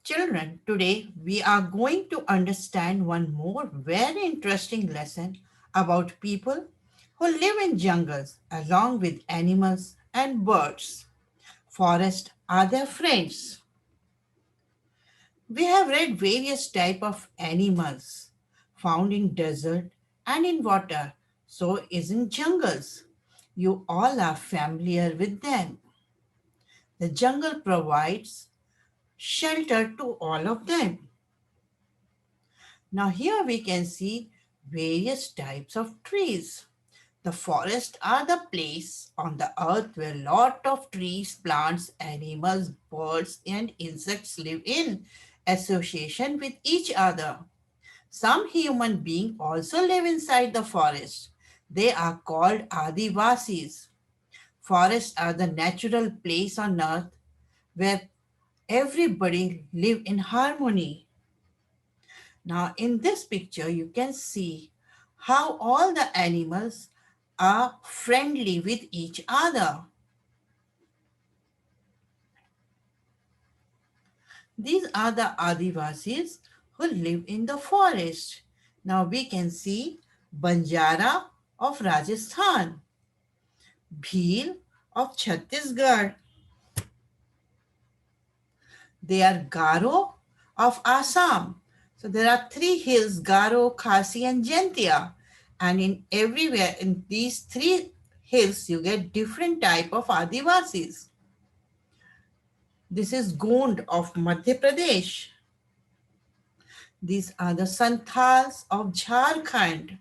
Children, today we are going to understand one more very interesting lesson about people who live in jungles along with animals and birds. Forests are their friends. We have read various type of animals found in desert and in water, so is in jungles. You all are familiar with them. The jungle provides shelter to all of them. Now here we can see various types of trees. The forest are the place on the earth where lot of trees, plants, animals, birds and insects live in association with each other. Some human beings also live inside the forest. They are called Adivasis. Forests are the natural place on earth where everybody live in harmony. Now, in this picture, you can see how all the animals are friendly with each other. These are the Adivasis who live in the forest. Now we can see Banjara of Rajasthan, Bhil of Chhattisgarh. They are Garo of Assam. So there are three hills, Garo, Khasi and Jaintia. And in everywhere in these three hills, you get different type of Adivasis. This is Gond of Madhya Pradesh. These are the Santals of Jharkhand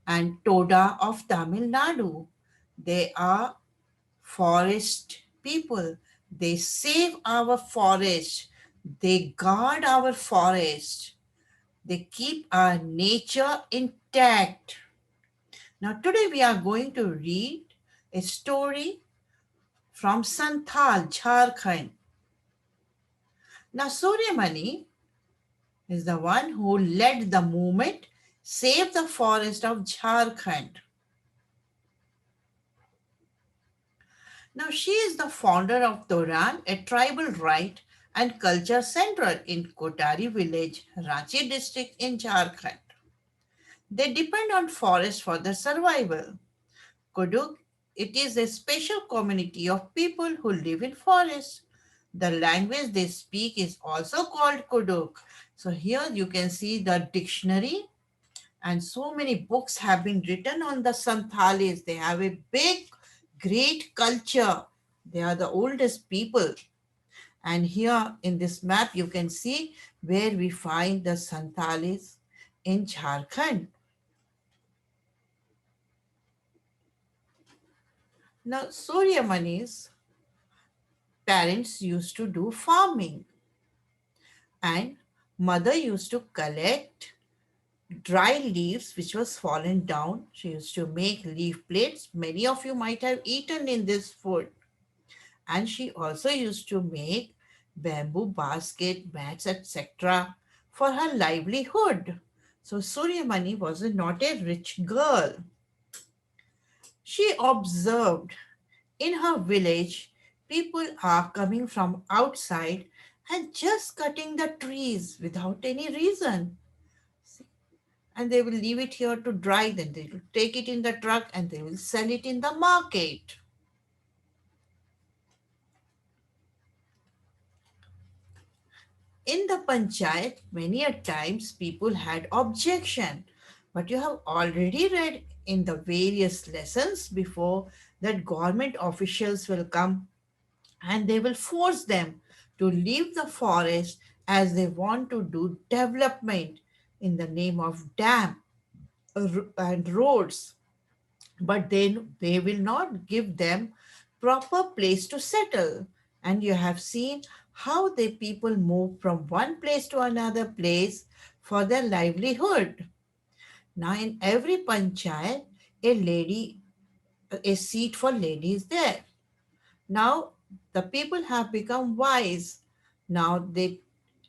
and Toda of Tamil Nadu. They are forest people. They save our forest. They guard our forest. They keep our nature intact. Now, today we are going to read a story from Santhal, Jharkhand. Now, Suryamani is the one who led the movement, Save the Forest of Jharkhand. Now, she is the founder of Toran, a tribal right and culture center in Kotari village, Ranchi district in Jharkhand. They depend on forest for their survival. Kuduk, it is a special community of people who live in forests. The language they speak is also called Kuduk. So here you can see the dictionary and so many books have been written on the Santhales. They have a big, great culture. They are the oldest people. And here in this map, you can see where we find the Santhales in Jharkhand. Now, Suryamani's parents used to do farming and mother used to collect dry leaves which was fallen down. She used to make leaf plates. Many of you might have eaten in this food. And she also used to make bamboo basket, mats, etc. for her livelihood. So Suryamani was not a rich girl. She observed in her village people are coming from outside and just cutting the trees without any reason. And they will leave it here to dry, then they will take it in the truck and they will sell it in the market. In the panchayat, many a times people had objection, but you have already read in the various lessons before that government officials will come and they will force them to leave the forest as they want to do development in the name of dam and roads, but then they will not give them proper place to settle. And you have seen how the people move from one place to another place for their livelihood. Now in every panchayat a seat for ladies there. Now the people have become wise. Now they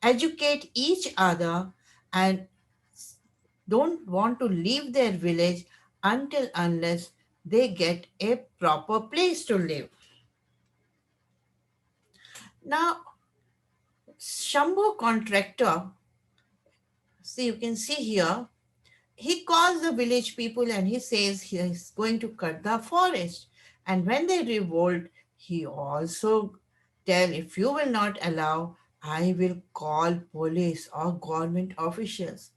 educate each other and don't want to leave their village until unless they get a proper place to live. Now, Shambhu contractor, see, you can see here, he calls the village people and he says he is going to cut the forest. And when they revolt, he also tell, if you will not allow, I will call police or government officials.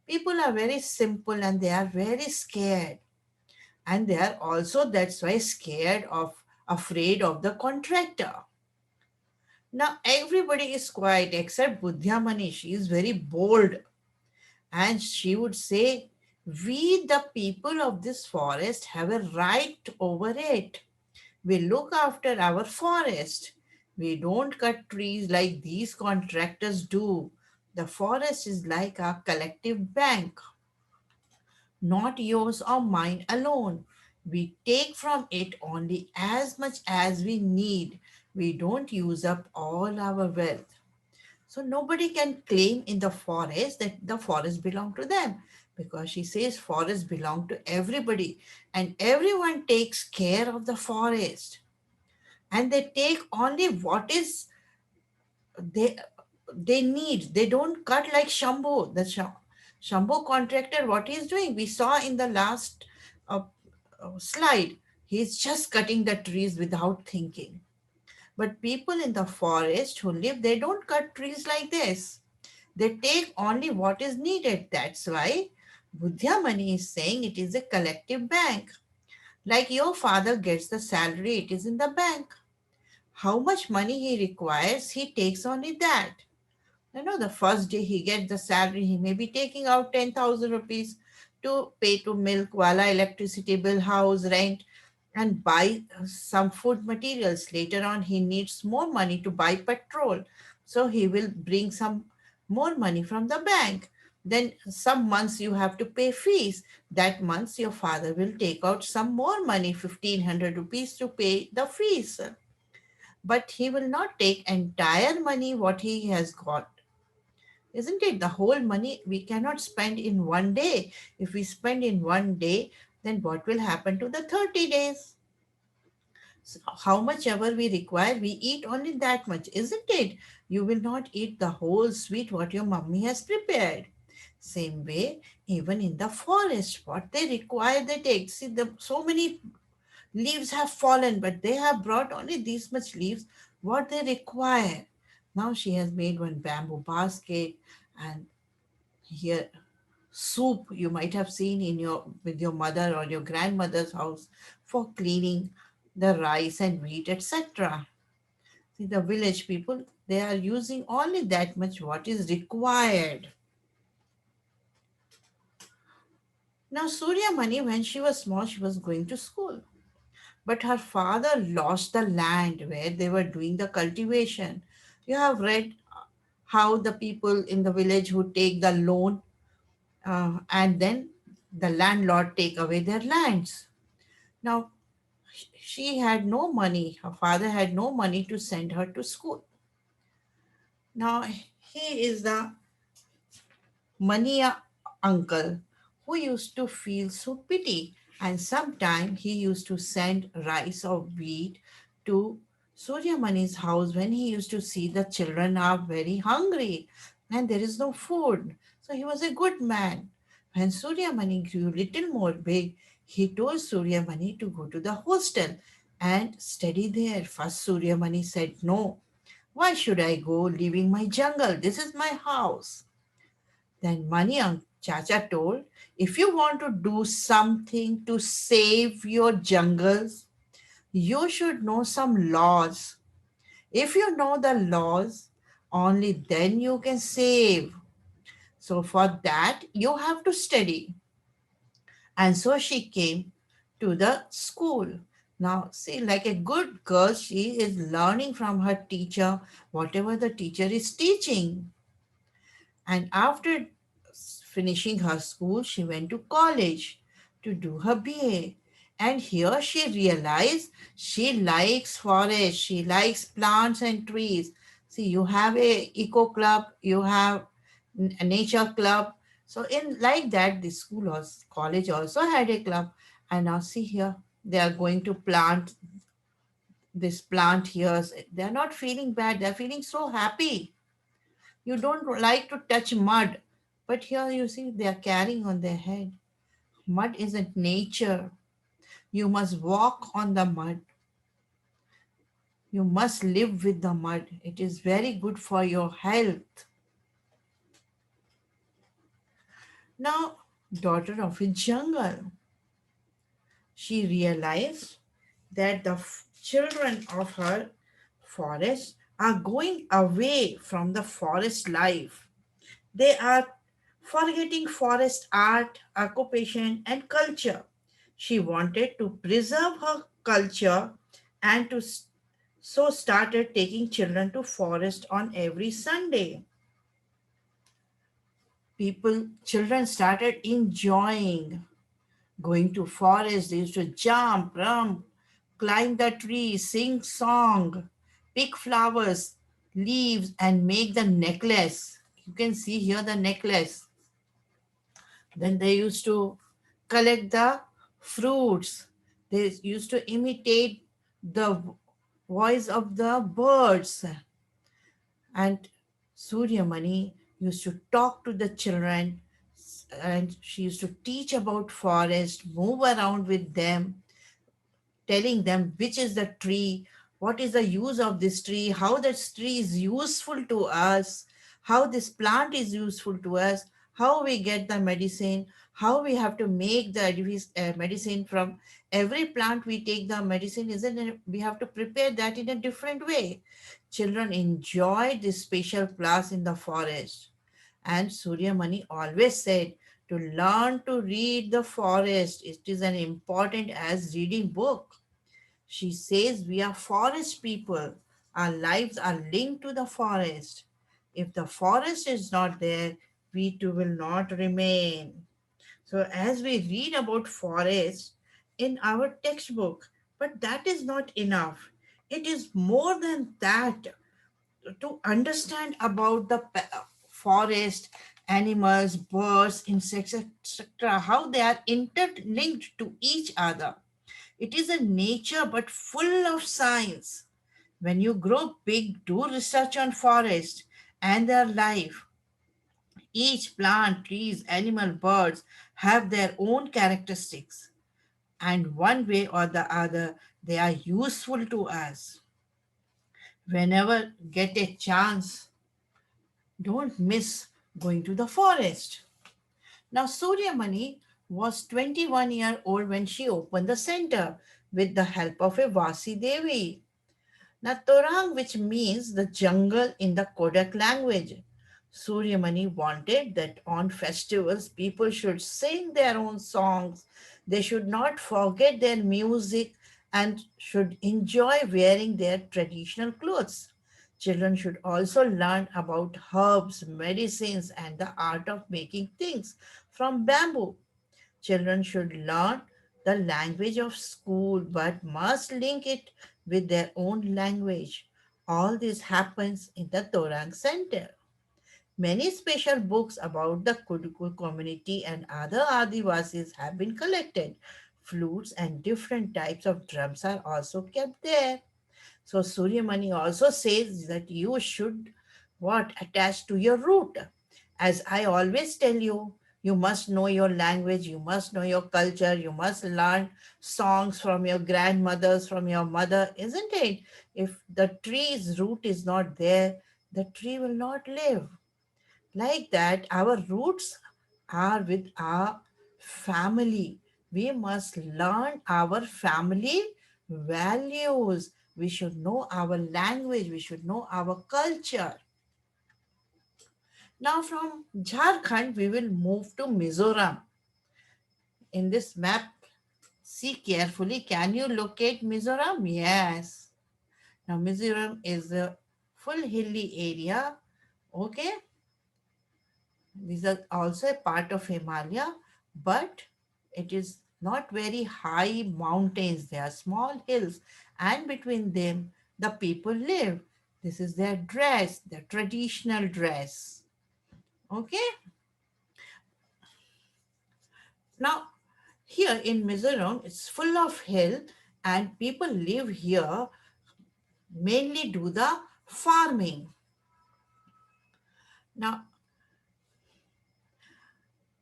People are very simple and they are very scared. And they are also, that's why, scared of, afraid of the contractor. Now everybody is quiet except Budhyamani. She is very bold and she would say, we, the people of this forest, have a right over it. We look after our forest. We don't cut trees like these contractors do. The forest is like a collective bank, not yours or mine alone. We take from it only as much as we need. We don't use up all our wealth. So nobody can claim in the forest that the forest belong to them, because she says forests belong to everybody and everyone takes care of the forest, and they take only what is they they need. They don't cut like Shambhu. The Shambhu contractor, what he's doing, we saw in the last uh, slide. He's just cutting the trees without thinking. But people in the forest who live, they don't cut trees like this. They take only what is needed. That's why Buddhya Money is saying it is a collective bank. Like your father gets the salary, it is in the bank. How much money he requires, he takes only that. You know, the first day he gets the salary, he may be taking out 10,000 rupees to pay to milk, wala, electricity bill, house rent, and buy some food materials. Later on, he needs more money to buy petrol. So he will bring some more money from the bank. Then some months you have to pay fees. That months your father will take out some more money, 1,500 rupees to pay the fees. But he will not take entire money what he has got, isn't it? The whole money we cannot spend in one day. If we spend in one day, then what will happen to the 30 days? So how much ever we require, we eat only that much, isn't it? You will not eat the whole sweet what your mummy has prepared. Same way, even in the forest, what they require, they take. See, so many leaves have fallen, but they have brought only this much leaves, what they require. Now she has made one bamboo basket, and here soup you might have seen in your with your mother or your grandmother's house for cleaning the rice and wheat, etc. See, the village people, they are using only that much what is required. Now Surya Mani, when she was small, she was going to school, but her father lost the land where they were doing the cultivation. You have read how the people in the village who take the loan, and then the landlord take away their lands. Now she had no money. Her father had no money to send her to school. Now he is the Mania uncle who used to feel so pity, and sometimes he used to send rice or wheat to Surya Mani's house when he used to see the children are very hungry and there is no food. So he was a good man. When Surya Mani grew little more big, he told Surya Mani to go to the hostel and study there. First Surya Mani said, no, why should I go leaving my jungle? This is my house. Then Maniang Chacha told, if you want to do something to save your jungles, you should know some laws. If you know the laws, only then you can save. So for that, you have to study. And so she came to the school. Now, see, like a good girl, she is learning from her teacher whatever the teacher is teaching. And after finishing her school, she went to college to do her BA. And here she realized she likes forest, she likes plants and trees. See, you have a eco club, you have a nature club. So in like that, the school or college also had a club. And now see here, they are going to plant this plant here. They are not feeling bad, they are feeling so happy. You don't like to touch mud, but here you see they are carrying on their head. Mud isn't nature. You must walk on the mud. You must live with the mud. It is very good for your health. Now, daughter of a jungle, she realized that the children of her forest are going away from the forest life. They are forgetting forest art, occupation, and culture. She wanted to preserve her culture and so started taking children to forest on every Sunday. Children started enjoying going to forest. They used to jump, run, climb the tree, sing song, pick flowers, leaves, and make the necklace. You can see here the necklace. Then they used to collect the fruits. They used to imitate the voice of the birds. And Suryamani used to talk to the children, and she used to teach about forest, move around with them, telling them which is the tree, what is the use of this tree, how this tree is useful to us, how this plant is useful to us, how we get the medicine, how we have to make the medicine from every plant we take the medicine, isn't it? We have to prepare that in a different way. Children enjoy this special class in the forest. And Suryamani always said to learn to read the forest. It is as important as reading book. She says we are forest people. Our lives are linked to the forest. If the forest is not there, we too will not remain. So, as we read about forest in our textbook, but that is not enough. It is more than that. To understand about the forest, animals, birds, insects, etc., how they are interlinked to each other. It is a nature but full of science. When you grow big, do research on forest and their life. Each plant, trees, animal, birds have their own characteristics, and one way or the other, they are useful to us. Whenever get a chance, don't miss going to the forest. Now, Suryamani was 21-year old when she opened the center with the help of a Vasi Devi. Now, Torang, which means the jungle in the Kodak language. Suryamani wanted that on festivals people should sing their own songs. They should not forget their music and should enjoy wearing their traditional clothes. Children should also learn about herbs, medicines, and the art of making things from bamboo. Children should learn the language of school but must link it with their own language. All this happens in the Torang Center. Many special books about the Kuduku community and other Adivasis have been collected. Flutes and different types of drums are also kept there. So Suryamani also says that you should what attach to your root. As I always tell you, you must know your language, you must know your culture, you must learn songs from your grandmothers, from your mother, isn't it? If the tree's root is not there, the tree will not live. Like that, our roots are with our family. We must learn our family values. We should know our language. We should know our culture. Now, from Jharkhand, we will move to Mizoram. In this map, see carefully. Can you locate Mizoram? Yes. Now, Mizoram is a full hilly area. Okay. These are also a part of Himalaya, but it is not very high mountains. They are small hills, and between them, the people live. This is their dress, their traditional dress. Okay, now here in Mizoram, it's full of hill, and people live here mainly do the farming. Now,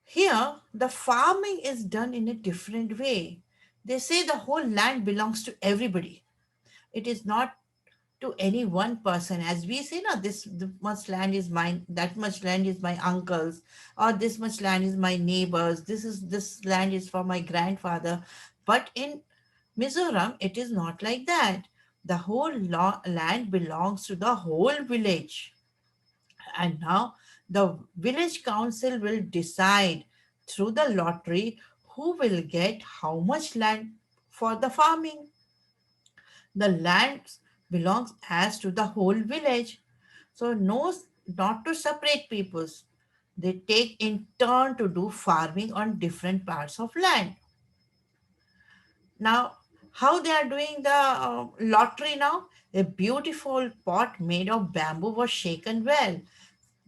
here the farming is done in a different way. They say the whole land belongs to everybody. It is not to any one person. As we say, now this much land is mine, that much land is my uncle's, or this much land is my neighbor's, this land is for my grandfather. But in Mizoram, it is not like that. The whole land belongs to the whole village. And now the village council will decide through the lottery who will get how much land for the farming. The land belongs as to the whole village. So no, not to separate peoples. They take in turn to do farming on different parts of land. Now, how they are doing the lottery now? A beautiful pot made of bamboo was shaken well.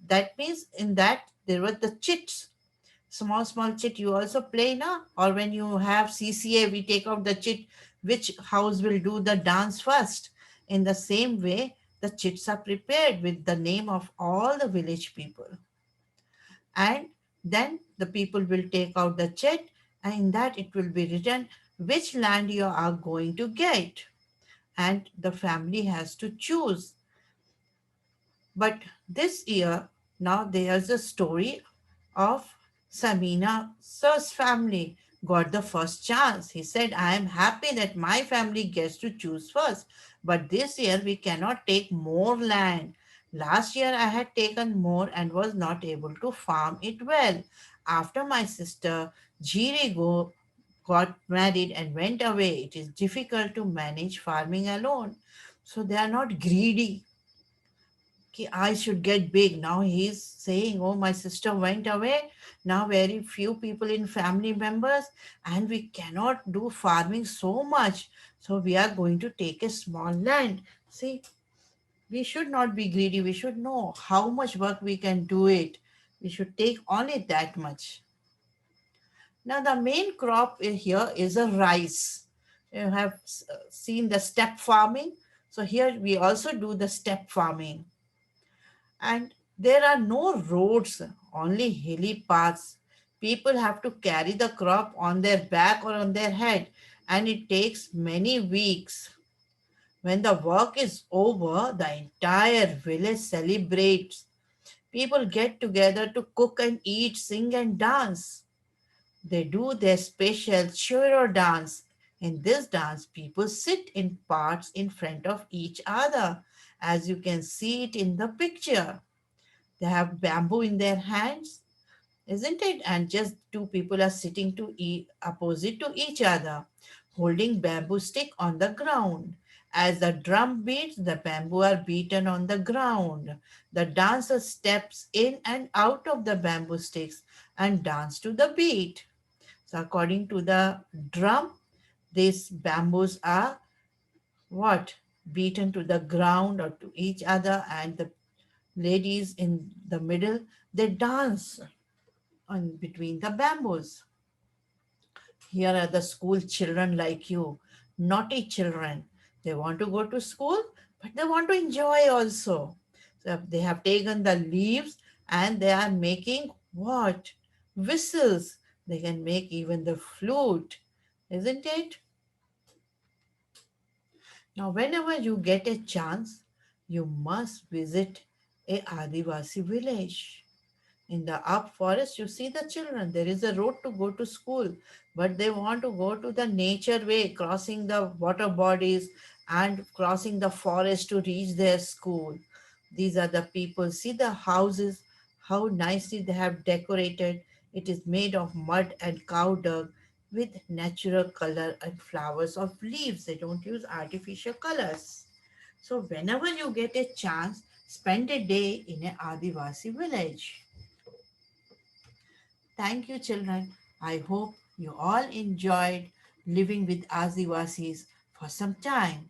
That means in that there were the chits, small chit you also play now, or when you have CCA, we take out the chit, which house will do the dance first. In the same way, the chits are prepared with the name of all the village people, and then the people will take out the chit, and in that it will be written which land you are going to get, and the family has to choose. But this year, now there's a story of Samina Sir's family got the first chance. He said, I am happy that my family gets to choose first. But this year we cannot take more land. Last year I had taken more and was not able to farm it well. After my sister Jiri got married and went away, it is difficult to manage farming alone. So they are not greedy कि I should get big. Now he's saying, oh, my sister went away. Now very few people in family members, and we cannot do farming so much. So we are going to take a small land. See, we should not be greedy. We should know how much work we can do it. We should take only that much. Now the main crop here is a rice. You have seen the step farming. So here we also do the step farming, and there are no roads, only hilly paths. People have to carry the crop on their back or on their head, and it takes many weeks. When the work is over, the entire village celebrates. People get together to cook and eat, sing and dance. They do their special choro dance. In this dance, people sit in parts in front of each other, as you can see it in the picture. They have bamboo in their hands, isn't it? And just two people are sitting to opposite to each other, holding bamboo stick on the ground. As the drum beats, the bamboo are beaten on the ground. The dancer steps in and out of the bamboo sticks and dance to the beat. So according to the drum, these bamboos are what? Beaten to the ground or to each other, and the ladies in the middle, they dance on between the bamboos. Here are the school children like you, naughty children. They want to go to school, but they want to enjoy also. So they have taken the leaves and they are making what? Whistles. They can make even the flute, isn't it? Now, whenever you get a chance, you must visit a Adivasi village. In the up forest, you see the children. There is a road to go to school, but they want to go to the nature way, crossing the water bodies and crossing the forest to reach their school. These are the people. See the houses, how nicely they have decorated. It is made of mud and cow dung with natural color and flowers of leaves. They don't use artificial colors. So, whenever you get a chance, spend a day in a Adivasi village. Thank you, children. I hope you all enjoyed living with Adivasis for some time.